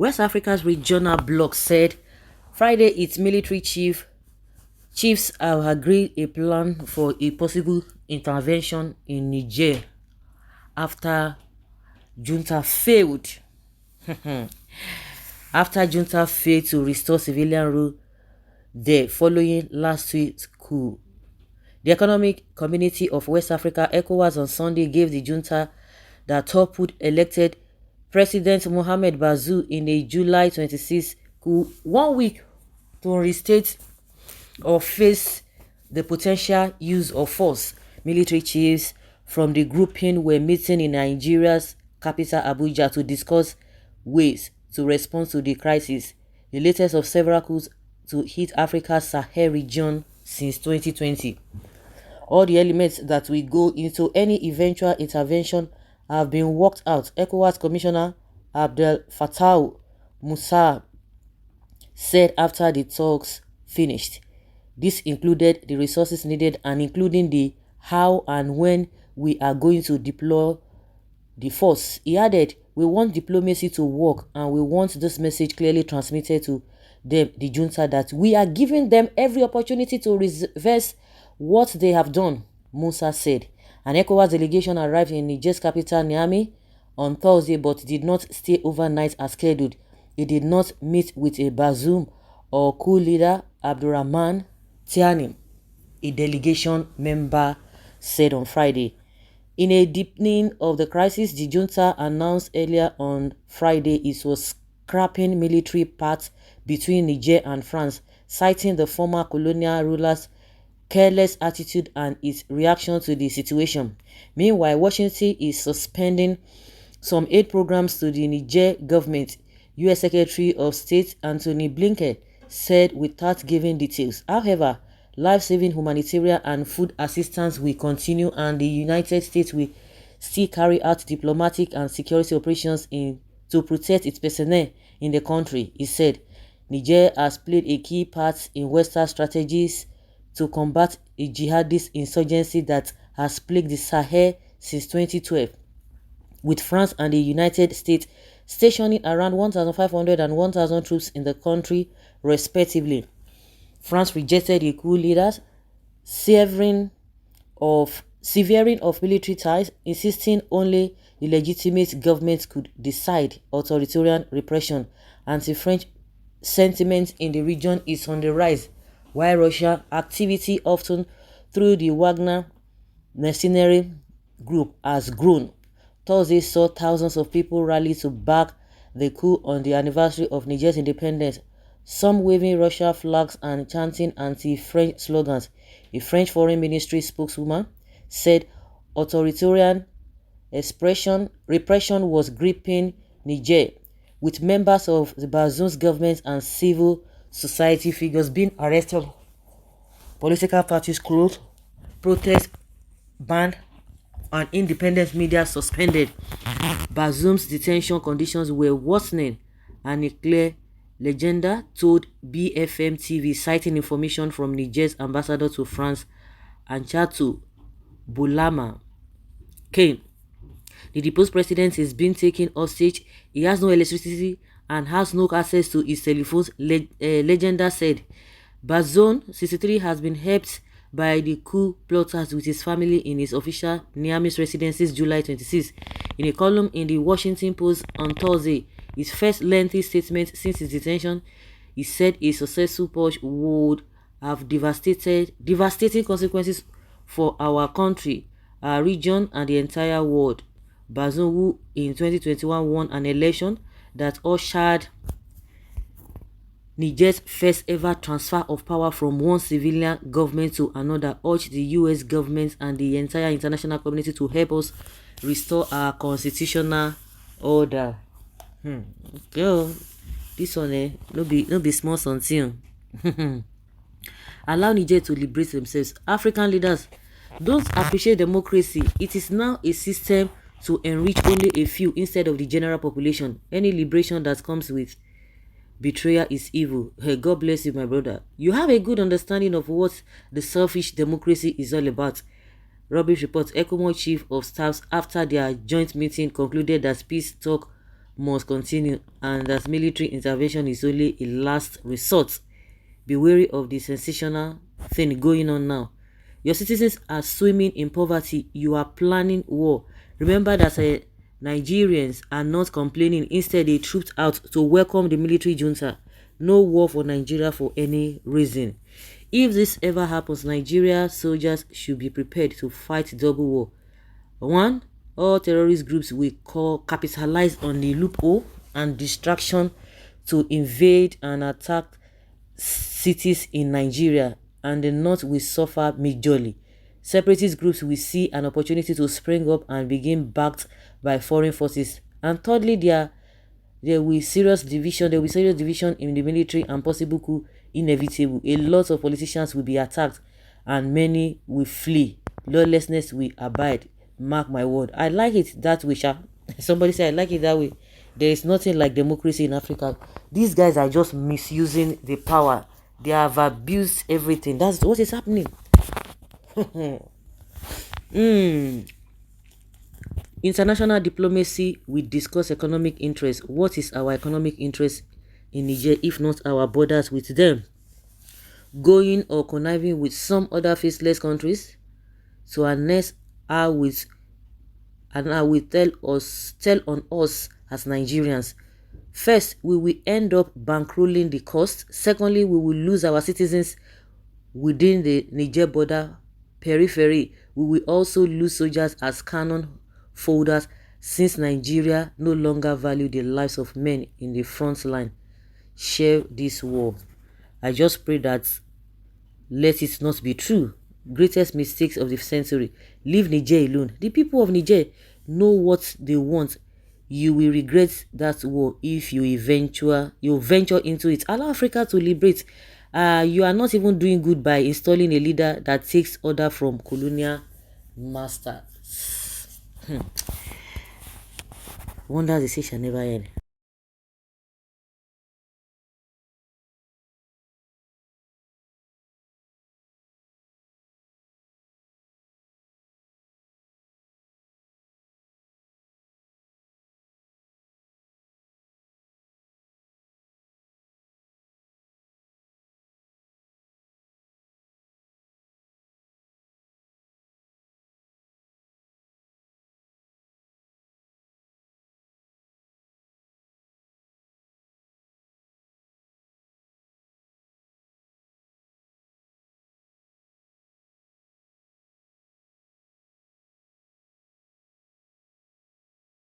West Africa's regional bloc said Friday its military chiefs have agreed a plan for a possible intervention in Niger after junta failed. After junta failed to restore civilian rule there following last week's coup. The Economic Community of West Africa, Ecowas, on Sunday gave the junta that toppled elected President Mohamed Bazoum in a July 26 coup 1 week to restate or face the potential use of force. Military chiefs from the grouping were meeting in Nigeria's capital Abuja to discuss ways to respond to the crisis, the latest of several coups to hit Africa's Sahel region since 2020. All the elements that will go into any eventual intervention have been worked out, ECOWAS Commissioner Abdel Fattah Musa said after the talks finished. This included the resources needed and including the how and when we are going to deploy the force. He added, we want diplomacy to work and we want this message clearly transmitted to them, the junta, that we are giving them every opportunity to reverse what they have done, Musa said. An ECOWAS delegation arrived in Niger's capital, Niamey, on Thursday but did not stay overnight as scheduled. It did not meet with a Bazoum or coup leader Abdurrahman Tiani, a delegation member said on Friday. In a deepening of the crisis, the junta announced earlier on Friday it was scrapping military pact between Niger and France, citing the former colonial rulers' careless attitude and its reaction to the situation. Meanwhile, Washington is suspending some aid programs to the Niger government, U.S. Secretary of State Antony Blinken said without giving details. However, life-saving humanitarian and food assistance will continue and the United States will still carry out diplomatic and security operations to protect its personnel in the country, he said. Niger has played a key part in Western strategies to combat a jihadist insurgency that has plagued the Sahel since 2012, with France and the United States stationing around 1,500 and 1,000 troops in the country, respectively. France rejected the coup leaders, severing of military ties, insisting only the legitimate government could decide. Authoritarian repression, anti-French sentiment in the region is on the rise, while Russian activity, often through the Wagner mercenary group, has grown. Thursday saw thousands of people rally to back the coup on the anniversary of Niger's independence, some waving Russian flags and chanting anti-French slogans. A French Foreign Ministry spokeswoman said authoritarian repression was gripping Niger, with members of the Bazoum's government and civil society figures being arrested, political parties closed, protests banned, and independent media suspended. Bazoum's detention conditions were worsening, and a clear legenda told BFM TV, citing information from Niger's ambassador to France, Anchatou Boulama Kane. The deposed president is being taken hostage. He has no electricity and has no access to his telephones, legenda said. Bazoum, 63, has been helped by the coup plotters with his family in his official Niamey residence since July 26. In a column in the Washington Post on Thursday, his first lengthy statement since his detention, he said a successful purge would have devastating consequences for our country, our region, and the entire world. Bazoum, who in 2021 won an election that ushered Niger's first ever transfer of power from one civilian government to another, urged the US government and the entire international community to help us restore our constitutional order. Girl, this one no be small something. Allow Niger to liberate themselves. African leaders don't appreciate democracy. It is now a system to enrich only a few instead of the general population. Any liberation that comes with betrayal is evil. Hey, God bless you, my brother. You have a good understanding of what the selfish democracy is all about. Rubbish reports. ECOWAS chief of staffs after their joint meeting concluded that peace talk must continue, and that military intervention is only a last resort. Be wary of the sensational thing going on now. Your citizens are swimming in poverty. You are planning war. Remember that Nigerians are not complaining. Instead, they trooped out to welcome the military junta. No war for Nigeria for any reason. If this ever happens, Nigeria soldiers should be prepared to fight double war. One, all terrorist groups will capitalize on the loophole and distraction to invade and attack cities in Nigeria, and the north will suffer majorly. Separatist groups will see an opportunity to spring up and begin backed by foreign forces. And thirdly, there will be serious division in the military and possible coup inevitable. A lot of politicians will be attacked and many will flee. Lawlessness will abide. Mark my word. I like it that way, Sha. Somebody said I like it that way. There is nothing like democracy in Africa. These guys are just misusing the power. They have abused everything. That's what is happening. International diplomacy, we discuss economic interests. What is our economic interest in Niger if not our borders with them? Going or conniving with some other faceless countries to harness our with and I will tell on us as Nigerians. First, we will end up bankrolling the cost. Secondly, we will lose our citizens within the Niger border periphery. We will also lose soldiers as cannon folders, since Nigeria no longer value the lives of men in the front line. Share this war. I just pray that let it not be true. Greatest mistakes of the century. Leave Niger alone. The people of Niger know what they want. You will regret that war if you venture into it. Allow Africa to liberate. You are not even doing good by installing a leader that takes order from colonial masters. Wonders they say shall never end.